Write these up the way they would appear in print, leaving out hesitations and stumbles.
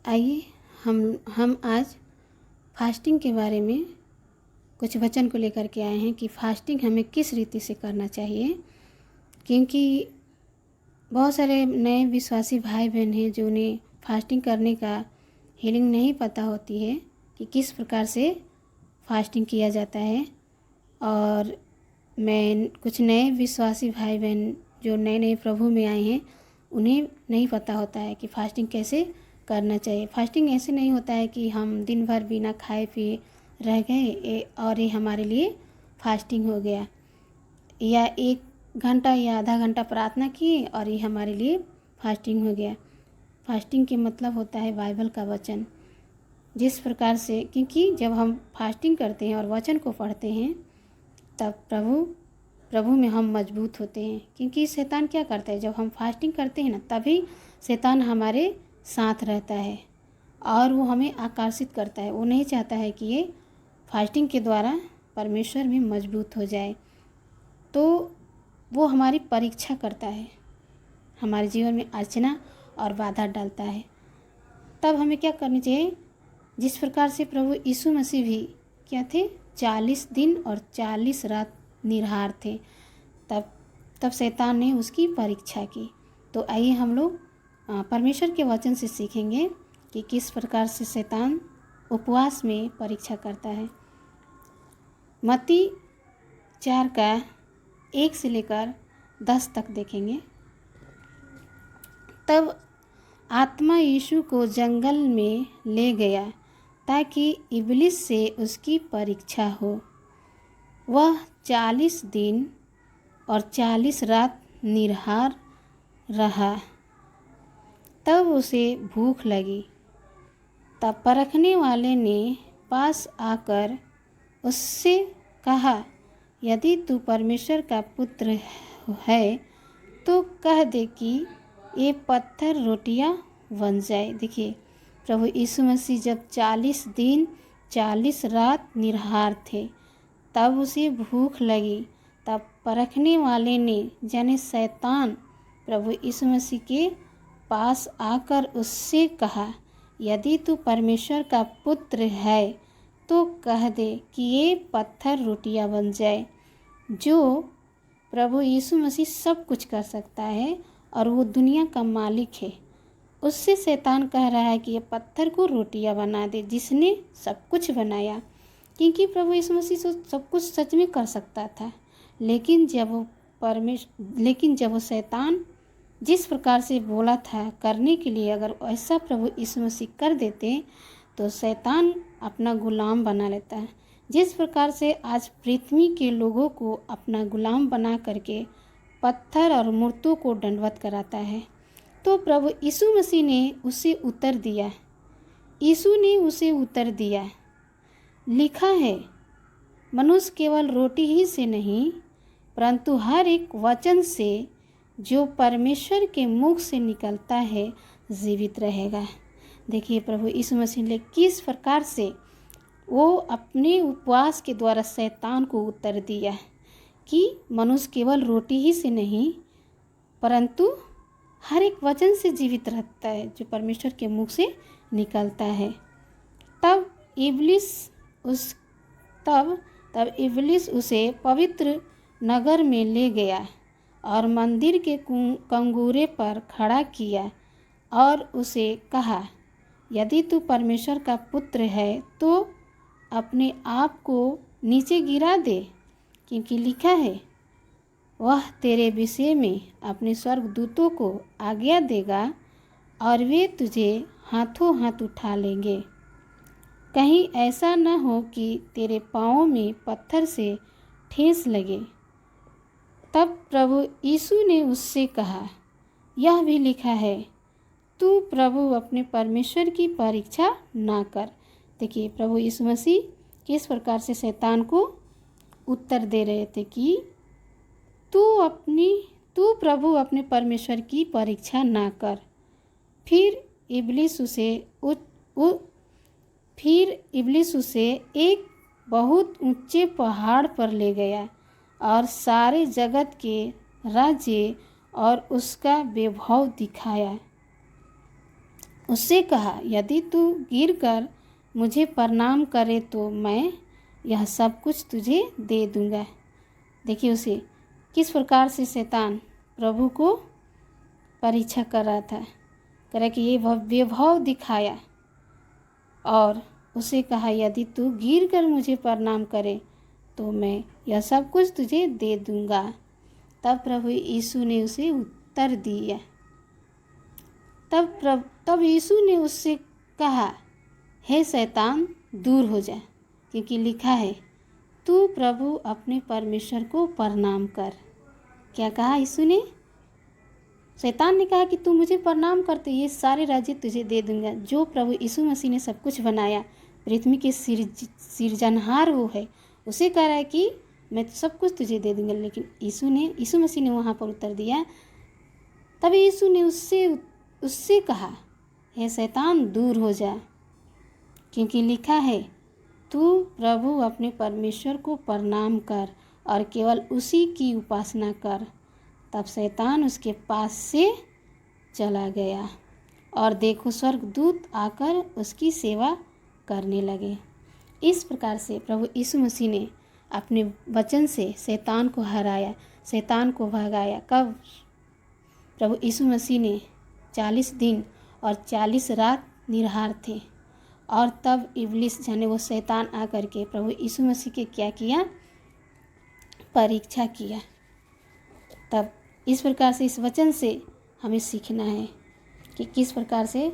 आइए हम आज फास्टिंग के बारे में कुछ वचन को लेकर के आए हैं कि फास्टिंग हमें किस रीति से करना चाहिए। क्योंकि बहुत सारे नए विश्वासी भाई बहन हैं जो उन्हें फास्टिंग करने का हीलिंग नहीं पता होती है कि किस प्रकार से फास्टिंग किया जाता है। और मैं कुछ नए विश्वासी भाई बहन जो नए नए प्रभु में आए हैं उन्हें नहीं पता होता है कि फास्टिंग कैसे करना चाहिए। फास्टिंग ऐसे नहीं होता है कि हम दिन भर बिना खाए पिए रह गए और ये हमारे लिए फास्टिंग हो गया, या 1 घंटा या आधा घंटा प्रार्थना किए और ये हमारे लिए फास्टिंग हो गया। फास्टिंग के मतलब होता है बाइबल का वचन। जिस प्रकार से, क्योंकि जब हम फास्टिंग करते हैं और वचन को पढ़ते हैं तब प्रभु में हम मजबूत होते हैं। क्योंकि शैतान क्या करता है, जब हम फास्टिंग करते हैं ना तभी शैतान हमारे साथ रहता है और वो हमें आकर्षित करता है। वो नहीं चाहता है कि ये फास्टिंग के द्वारा परमेश्वर में मजबूत हो जाए, तो वो हमारी परीक्षा करता है, हमारे जीवन में अर्चना और बाधा डालता है। तब हमें क्या करनी चाहिए, जिस प्रकार से प्रभु यीशु मसीह भी क्या थे, 40 दिन और 40 रात निराहार थे, तब शैतान ने उसकी परीक्षा की। तो आइए हम लोग परमेश्वर के वचन से सीखेंगे कि किस प्रकार से शैतान उपवास में परीक्षा करता है। मत्ती 4 का 1 से लेकर 10 तक देखेंगे। तब आत्मा यीशु को जंगल में ले गया ताकि इब्लिस से उसकी परीक्षा हो। वह 40 दिन और 40 रात निराहार रहा। तब उसे भूख लगी। तब परखने वाले ने पास आकर उससे कहा, यदि तू परमेश्वर का पुत्र है तो कह दे कि ये पत्थर रोटियां बन जाए। देखिए, प्रभु यीशु मसीह जब 40 दिन 40 रात निराहार थे तब उसे भूख लगी। तब परखने वाले ने यानी शैतान प्रभु यीशु मसीह के पास आकर उससे कहा, यदि तू परमेश्वर का पुत्र है तो कह दे कि ये पत्थर रोटियां बन जाए। जो प्रभु यीशु मसीह सब कुछ कर सकता है और वो दुनिया का मालिक है, उससे शैतान कह रहा है कि ये पत्थर को रोटियां बना दे, जिसने सब कुछ बनाया। क्योंकि प्रभु यीशु मसीह सब कुछ सच में कर सकता था, लेकिन जब वो शैतान जिस प्रकार से बोला था करने के लिए, अगर ऐसा प्रभु यीशु मसीह कर देते तो शैतान अपना गुलाम बना लेता है। जिस प्रकार से आज पृथ्वी के लोगों को अपना गुलाम बना करके पत्थर और मूर्तों को दंडवत कराता है, तो प्रभु यीशु मसीह ने उसे उत्तर दिया। यीशु ने उसे उत्तर दिया, लिखा है, मनुष्य केवल रोटी ही से नहीं परंतु हर एक वचन से जो परमेश्वर के मुख से निकलता है जीवित रहेगा। देखिए, प्रभु यीशु मसीह ने किस प्रकार से वो अपने उपवास के द्वारा शैतान को उत्तर दिया कि मनुष्य केवल रोटी ही से नहीं परंतु हर एक वचन से जीवित रहता है जो परमेश्वर के मुख से निकलता है। तब इब्लिस उसे पवित्र नगर में ले गया और मंदिर के कंगूरे पर खड़ा किया और उसे कहा, यदि तू परमेश्वर का पुत्र है तो अपने आप को नीचे गिरा दे, क्योंकि लिखा है, वह तेरे विषय में अपने स्वर्गदूतों को आज्ञा देगा और वे तुझे हाथों हाथ उठा लेंगे, कहीं ऐसा न हो कि तेरे पाँवों में पत्थर से ठेस लगे। तब प्रभु यीशु ने उससे कहा, यह भी लिखा है, तू प्रभु अपने परमेश्वर की परीक्षा ना कर। देखिए, प्रभु यीशु मसीह किस प्रकार से शैतान को उत्तर दे रहे थे कि तू प्रभु अपने परमेश्वर की परीक्षा ना कर। फिर इब्लिस उसे एक बहुत ऊंचे पहाड़ पर ले गया और सारे जगत के राज्य और उसका वैभव दिखाया। उससे कहा, यदि तू गिरकर मुझे प्रणाम करे तो मैं यह सब कुछ तुझे दे दूंगा। देखिए उसे किस प्रकार से शैतान प्रभु को परीक्षा कर रहा था, कह रहा कि ये वैभव दिखाया और उसे कहा, यदि तू गिर कर मुझे प्रणाम करे तो मैं यह सब कुछ तुझे दे दूंगा। तब प्रभु यीशु ने उसे उत्तर दिया। तब यीशु ने उससे कहा, हे शैतान दूर हो जा, क्योंकि लिखा है, तू प्रभु अपने परमेश्वर को प्रणाम कर। क्या कहा यीशु ने? शैतान ने कहा कि तू मुझे प्रणाम करते ये सारे राज्य तुझे दे दूंगा। जो प्रभु यीशु मसीह ने सब कुछ बनाया, पृथ्वी के सिरजनहार वो है, उसे कह रहा है कि मैं सब कुछ तुझे दे दूंगा। लेकिन यीशु मसीह ने वहाँ पर उत्तर दिया। तब यीशु ने उससे कहा, हे शैतान दूर हो जा, क्योंकि लिखा है, तू प्रभु अपने परमेश्वर को प्रणाम कर और केवल उसी की उपासना कर। तब शैतान उसके पास से चला गया और देखो स्वर्गदूत आकर उसकी सेवा करने लगे। इस प्रकार से प्रभु यीशु मसीह ने अपने वचन से शैतान को हराया, शैतान को भगाया। कब? प्रभु यीशु मसीह ने 40 दिन और 40 रात निराहार थे और तब इब्लिस यानी वो शैतान आकर के प्रभु यीशु मसीह के क्या किया? परीक्षा किया। तब इस प्रकार से इस वचन से हमें सीखना है कि किस प्रकार से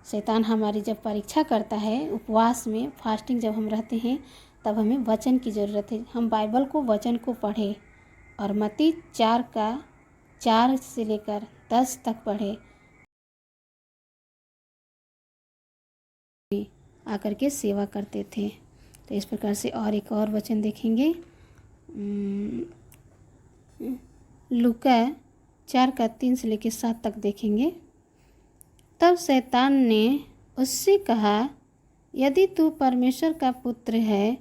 शैतान हमारी जब परीक्षा करता है, उपवास में फास्टिंग जब हम रहते हैं, तब हमें वचन की ज़रूरत है। हम बाइबल को वचन को पढ़ें और मत्ती 4 से लेकर 10 तक पढ़े, आकर के सेवा करते थे। तो इस प्रकार से और एक और वचन देखेंगे, लूका 4:3 से लेकर 7 तक देखेंगे। तब शैतान ने उससे कहा, यदि तू परमेश्वर का पुत्र है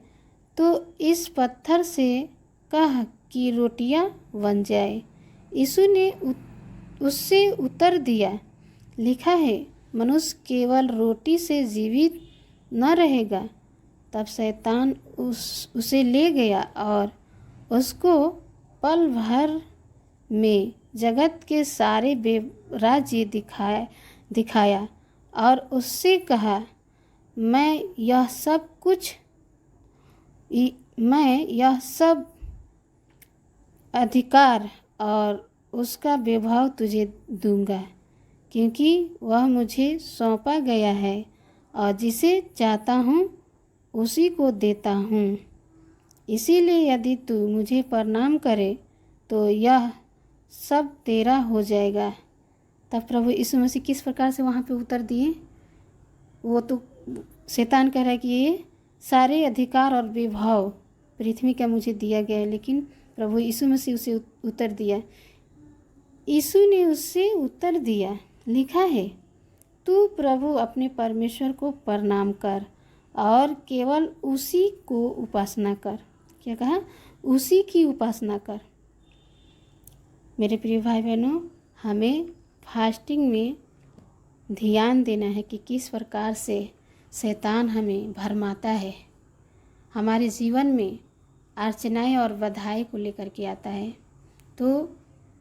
तो इस पत्थर से कह कि रोटियां बन जाए। यीशु ने उससे उत्तर दिया, लिखा है, मनुष्य केवल रोटी से जीवित न रहेगा। तब शैतान उसे ले गया और उसको पल भर में जगत के सारे राज्य दिखाया और उससे कहा, मैं यह सब अधिकार और उसका वैभव तुझे दूंगा, क्योंकि वह मुझे सौंपा गया है और जिसे चाहता हूँ उसी को देता हूँ। इसीलिए यदि तू मुझे प्रणाम करे तो यह सब तेरा हो जाएगा। तब प्रभु यीशु मसीह किस प्रकार से वहाँ पे उत्तर दिए? वो तो शैतान कह रहा है कि ये सारे अधिकार और वैभव पृथ्वी का मुझे दिया गया है, लेकिन प्रभु यीशु मसीह उसे उत्तर दिया। यीशु ने उससे उत्तर दिया, लिखा है, तू प्रभु अपने परमेश्वर को प्रणाम कर और केवल उसी को उपासना कर। क्या कहा? उसी की उपासना कर। मेरे प्रिय भाई बहनों, हमें फास्टिंग में ध्यान देना है कि किस प्रकार से शैतान हमें भरमाता है, हमारे जीवन में अर्चनाएं और बधाई को लेकर के आता है। तो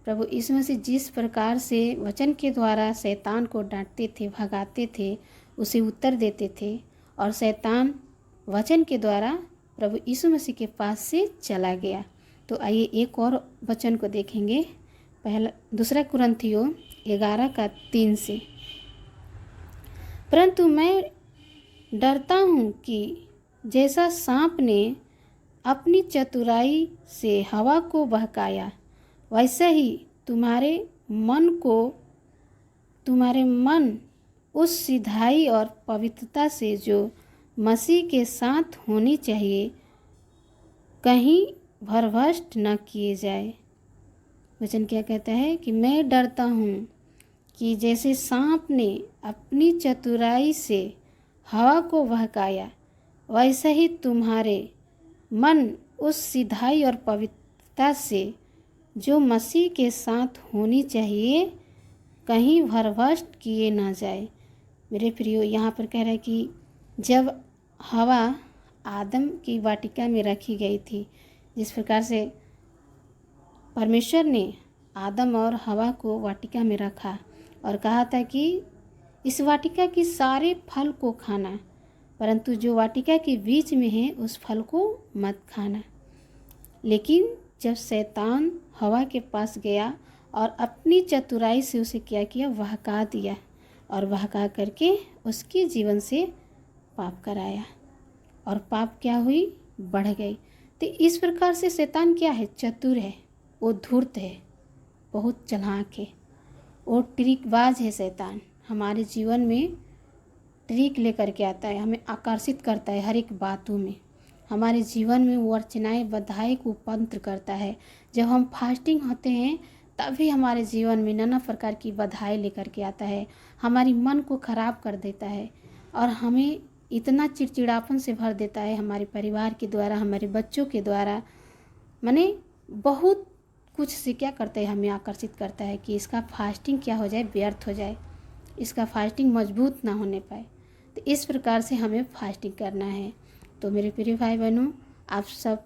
प्रभु यीशु मसीह जिस प्रकार से वचन के द्वारा शैतान को डांटते थे, भगाते थे, उसे उत्तर देते थे, और शैतान वचन के द्वारा प्रभु यीशु मसीह के पास से चला गया। तो आइए एक और वचन को देखेंगे, दूसरा कुरिन्थियों 11:3 से। परंतु मैं डरता हूँ कि जैसा सांप ने अपनी चतुराई से हवा को बहकाया, वैसे ही तुम्हारे मन उस सिधाई और पवित्रता से जो मसीह के साथ होनी चाहिए कहीं भरभ्रष्ट न किए जाए। वचन क्या कहता है कि मैं डरता हूँ कि जैसे सांप ने अपनी चतुराई से हवा को बहकाया, वैसे ही तुम्हारे मन उस सिधाई और पवित्रता से जो मसीह के साथ होनी चाहिए कहीं भरभ्रष्ट किए ना जाए। मेरे प्रियो, यहाँ पर कह रहा है कि जब हवा आदम की वाटिका में रखी गई थी, जिस प्रकार से परमेश्वर ने आदम और हवा को वाटिका में रखा और कहा था कि इस वाटिका की सारे फल को खाना, परंतु जो वाटिका के बीच में है उस फल को मत खाना। लेकिन जब शैतान हवा के पास गया और अपनी चतुराई से उसे क्या किया, बहका दिया और बहका करके उसके जीवन से पाप कराया और पाप क्या हुई, बढ़ गई। तो इस प्रकार से शैतान क्या है, चतुर है, वो धूर्त है, बहुत चालाक है, वो ट्रिकबाज है। शैतान हमारे जीवन में ट्रिक लेकर के आता है, हमें आकर्षित करता है हर एक बातों में। हमारे जीवन में वो अर्चनाएँ बधाई को उपंत्र करता है। जब हम फास्टिंग होते हैं तभी हमारे जीवन में नाना प्रकार की बधाई लेकर के आता है, हमारी मन को खराब कर देता है और हमें इतना चिड़चिड़ापन से भर देता है, हमारे परिवार के द्वारा, हमारे बच्चों के द्वारा, माने बहुत कुछ से क्या करता है, हमें आकर्षित करता है कि इसका फास्टिंग क्या हो जाए, व्यर्थ हो जाए, इसका फास्टिंग मजबूत ना होने पाए। तो इस प्रकार से हमें फास्टिंग करना है। तो मेरे प्रिय भाई बहनों, आप सब,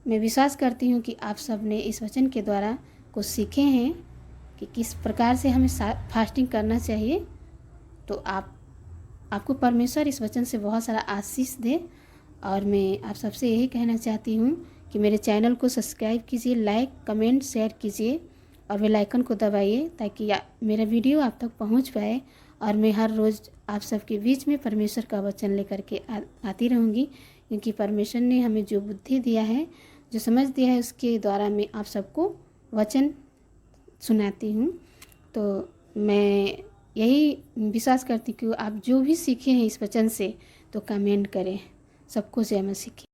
मैं विश्वास करती हूँ कि आप सब ने इस वचन के द्वारा कुछ सीखे हैं कि किस प्रकार से हमें फास्टिंग करना चाहिए। तो आपको परमेश्वर इस वचन से बहुत सारा आशीष दे। और मैं आप सबसे यही कहना चाहती हूँ कि मेरे चैनल को सब्सक्राइब कीजिए, लाइक कमेंट शेयर कीजिए और बेल आइकन को दबाइए ताकि मेरा वीडियो आप तक पहुँच पाए और मैं हर रोज़ आप सबके बीच में परमेश्वर का वचन लेकर के आती रहूँगी। क्योंकि परमेश्वर ने हमें जो बुद्धि दिया है, जो समझ दिया है, उसके द्वारा मैं आप सबको वचन सुनाती हूँ। तो मैं यही विश्वास करती हूँ कि आप जो भी सीखे हैं इस वचन से तो कमेंट करें। सबको जय मसीह की।